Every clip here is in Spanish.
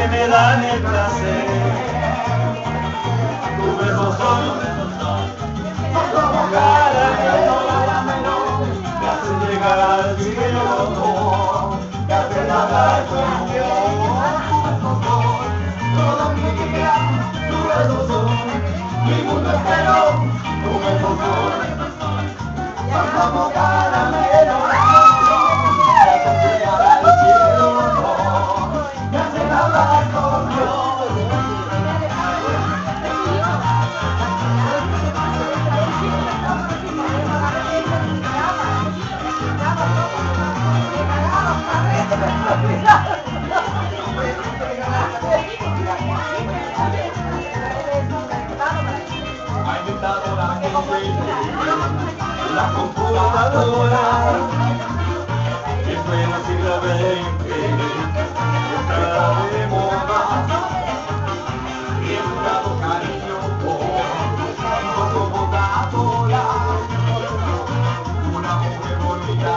que me dan el placer. Tus besos son como caramelo, me hacen llegar al cielo, me hacen hablar con Dios. Toda mi vida, tus besos son mi mundo entero, tus besos son como caramelo, me hacen llegar al cielo, me hacen hablar con Dios. La computadora que fue en el siglo XX está de moda y es un dado cariño con computadora, una mujer bonita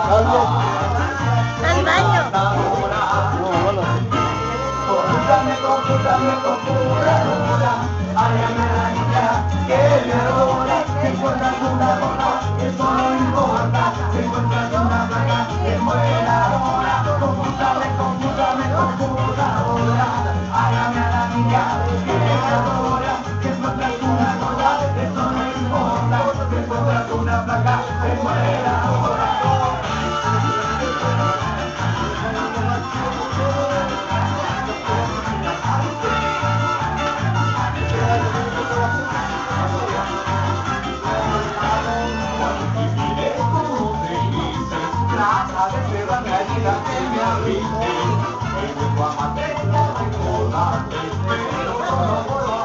Al baño. Computadora, hágame la niña que me adora, que encuentra una dona, eso no importa, se encuentra una placa que muera ahora, computadora, hágame a la niña que me adora, que encuentra una dona, eso no importa, se encuentra una placa que muera ahora. A veces la caída que me abriste, que me fue a matar, recordarte, pero no puedo